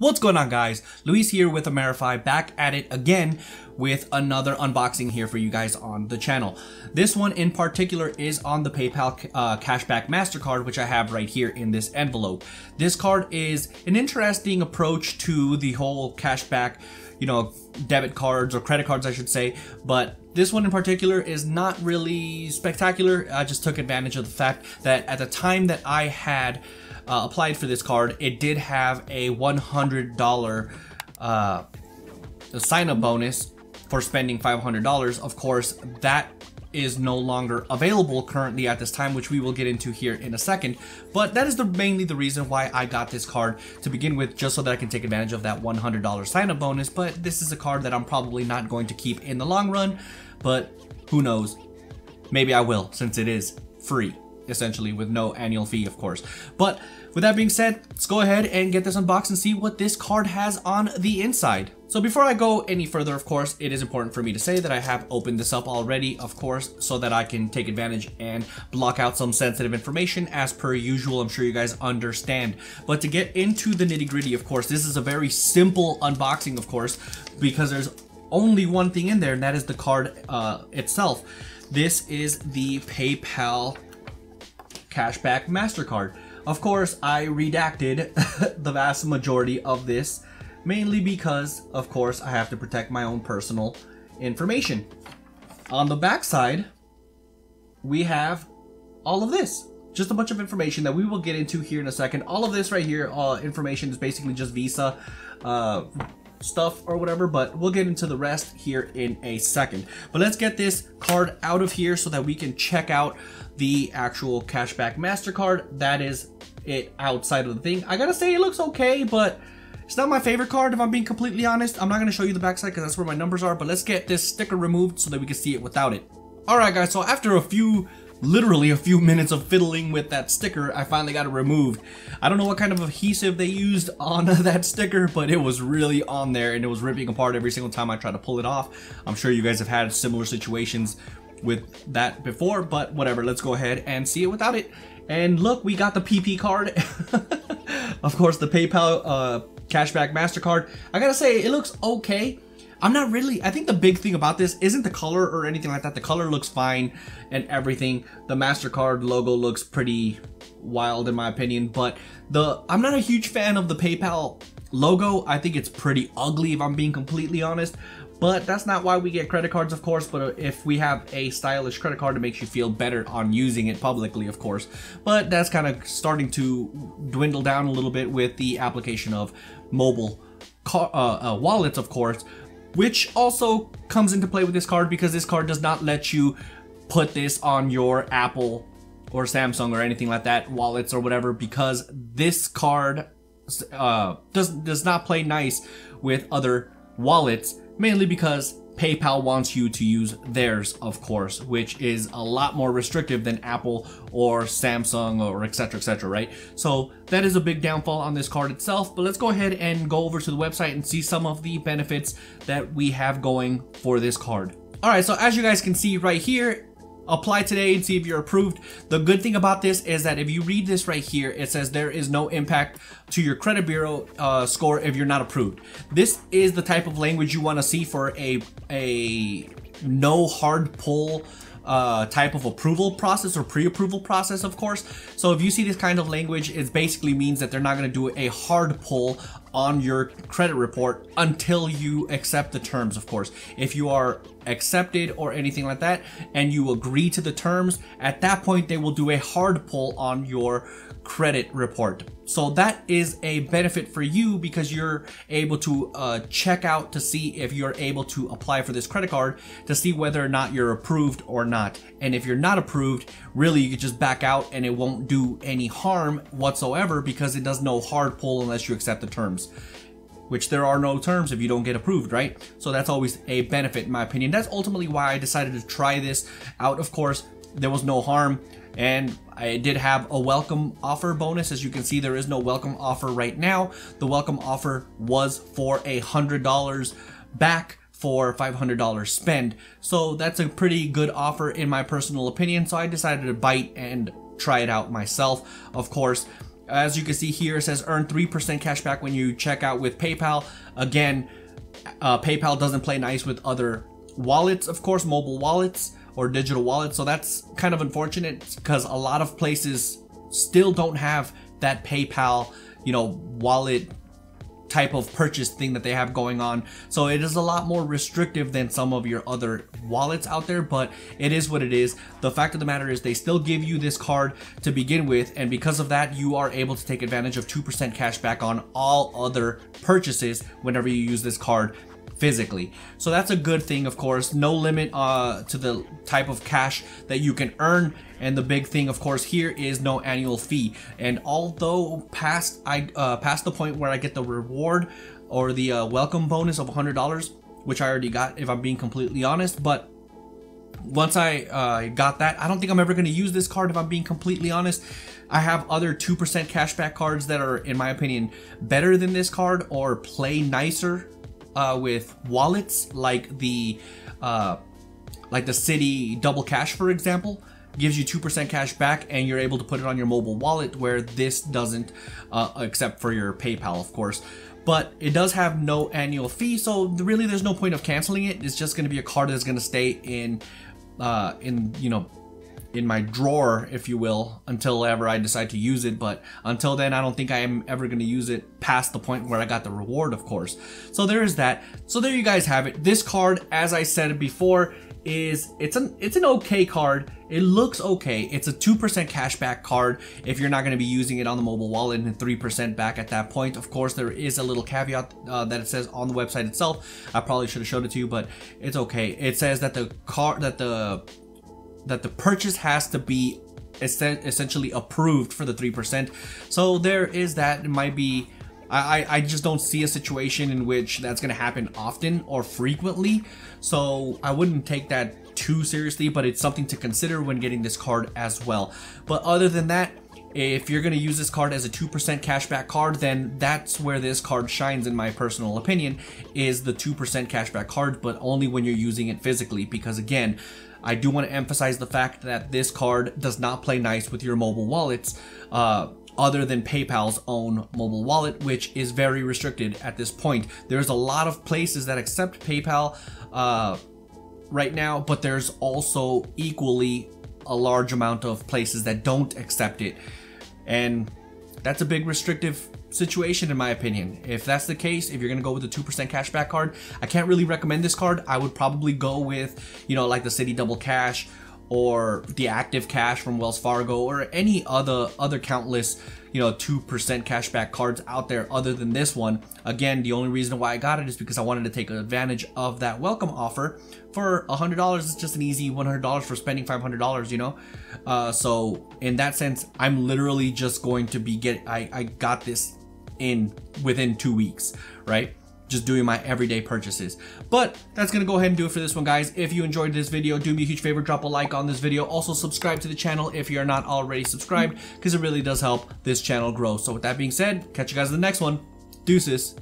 What's going on, guys? Luis here with AmeriFi, back at it again with another unboxing here for you guys on the channel. This one in particular is on the PayPal Cashback Mastercard, which I have right here in this envelope. This card is an interesting approach to the whole cashback, debit cards or credit cards, I should say, but this one in particular is not really spectacular. I just took advantage of the fact that at the time that I had applied for this card, it did have a $100 sign-up bonus for spending $500. Of course, that is no longer available currently at this time, which we will get into here in a second. But that is mainly the reason why I got this card to begin with, just so that I can take advantage of that $100 sign-up bonus. But this is a card that I'm probably not going to keep in the long run, but who knows? Maybe I will, since it is free, essentially, with no annual fee, of course. But with that being said, let's go ahead and get this unboxed and see what this card has on the inside. So before I go any further, of course, it is important for me to say that I have opened this up already, of course, so that I can take advantage and block out some sensitive information as per usual. I'm sure you guys understand. But to get into the nitty-gritty, of course, this is a very simple unboxing, of course, because there's only one thing in there, and that is the card itself. This is the PayPal Cashback Mastercard. Of course, I redacted the vast majority of this, mainly because, of course, I have to protect my own personal information. On the back side, we have all of this. Just a bunch of information that we will get into here in a second. All of this right here, information is basically just Visa stuff or whatever, but we'll get into the rest here in a second. But let's get this card out of here so that we can check out the actual Cashback Mastercard. That is it outside of the thing. I gotta say, it looks okay, but it's not my favorite card, if I'm being completely honest. I'm not gonna show you the backside because that's where my numbers are, but let's get this sticker removed so that we can see it without it. Alright guys, so after literally a few minutes of fiddling with that sticker, I finally got it removed. I don't know what kind of adhesive they used on that sticker, but it was really on there and it was ripping apart every single time I tried to pull it off. I'm sure you guys have had similar situations with that before, but whatever, let's go ahead and see it without it. And look, we got the PP card. Of course, the PayPal Cashback Mastercard. I gotta say, it looks okay. I think the big thing about this isn't the color or anything like that. The color looks fine and everything. The MasterCard logo looks pretty wild in my opinion, but I'm not a huge fan of the PayPal logo. I think it's pretty ugly, if I'm being completely honest. But that's not why we get credit cards, of course. But if we have a stylish credit card, it makes you feel better on using it publicly, of course. But that's kind of starting to dwindle down a little bit with the application of mobile wallets, of course, which also comes into play with this card, because this card does not let you put this on your Apple or Samsung or anything like that wallets or whatever, because this card does not play nice with other wallets, mainly because PayPal wants you to use theirs, of course, which is a lot more restrictive than Apple or Samsung or etc, right? So that is a big downfall on this card itself. But let's go ahead and go over to the website and see some of the benefits that we have going for this card. All right, so as you guys can see right here, apply today and see if you're approved. The good thing about this is that if you read this right here, it says there is no impact to your credit bureau score if you're not approved. This is the type of language you want to see for a no hard pull type of approval process or pre-approval process, of course. So if you see this kind of language, it basically means that they're not going to do a hard pull on your credit report until you accept the terms, of course. If you are accepted or anything like that and you agree to the terms, at that point they will do a hard pull on your credit report. So that is a benefit for you, because you're able to check out to see if you're able to apply for this credit card, to see whether or not you're approved or not. And if you're not approved, really you could just back out and it won't do any harm whatsoever, because it does no hard pull unless you accept the terms, which there are no terms if you don't get approved, right? So that's always a benefit in my opinion. That's ultimately why I decided to try this out. Of course, there was no harm, and I did have a welcome offer bonus. As you can see, there is no welcome offer right now. The welcome offer was for $100 back for $500 spend. So that's a pretty good offer in my personal opinion. So I decided to bite and try it out myself. Of course, As you can see here, it says earn 3% cash back when you check out with PayPal. Again, PayPal doesn't play nice with other wallets, of course, mobile wallets or digital wallets. So that's kind of unfortunate because a lot of places still don't have that PayPal, you know, wallet type of purchase thing that they have going on. So it is a lot more restrictive than some of your other wallets out there, but it is what it is. The fact of the matter is they still give you this card to begin with, and because of that, you are able to take advantage of 2% cash back on all other purchases whenever you use this card physically. So that's a good thing, of course. No limit to the type of cash that you can earn, and the big thing, of course, here is no annual fee. And although past the point where I get the reward or the welcome bonus of $100, which I already got, if I'm being completely honest, but once I got that, I don't think I'm ever going to use this card, if I'm being completely honest. I have other 2% cashback cards that are, in my opinion, better than this card or play nicer with wallets, like the City Double Cash, for example, gives you 2% cash back, and you're able to put it on your mobile wallet, where this doesn't, except for your PayPal, of course. But it does have no annual fee, so really there's no point of canceling it. It's just going to be a card that's going to stay in my drawer, if you will, until ever I decide to use it. But until then, I don't think I am ever going to use it past the point where I got the reward, of course. So there is that. So there you guys have it. This card, as I said before, it's an okay card. It looks okay. It's a 2% cashback card if you're not going to be using it on the mobile wallet, and 3% back at that point. Of course, there is a little caveat that it says on the website itself. I probably should have showed it to you, but it's okay. It says that the purchase has to be essentially approved for the 3%. So there is that. It might be, I just don't see a situation in which that's going to happen often or frequently. So I wouldn't take that too seriously, but it's something to consider when getting this card as well. But other than that, if you're going to use this card as a 2% cashback card, then that's where this card shines, in my personal opinion, is the 2% cashback card, but only when you're using it physically. Because again, I do want to emphasize the fact that this card does not play nice with your mobile wallets, other than PayPal's own mobile wallet, which is very restricted at this point. There's a lot of places that accept PayPal right now, but there's also equally a large amount of places that don't accept it. And that's a big restrictive situation, in my opinion. If that's the case, if you're gonna go with a 2% cashback card, I can't really recommend this card. I would probably go with, you know, like the City Double Cash or the Active Cash from Wells Fargo, or any other countless, you know, 2% cashback cards out there other than this one. Again, the only reason why I got it is because I wanted to take advantage of that welcome offer. For $100, it's just an easy $100 for spending $500, you know. So in that sense, I'm literally just going to be I got this within 2 weeks, right? Just doing my everyday purchases. But that's gonna go ahead and do it for this one, guys. If you enjoyed this video, do me a huge favor, drop a like on this video. Also subscribe to the channel if you're not already subscribed, because it really does help this channel grow. So with that being said, catch you guys in the next one. Deuces.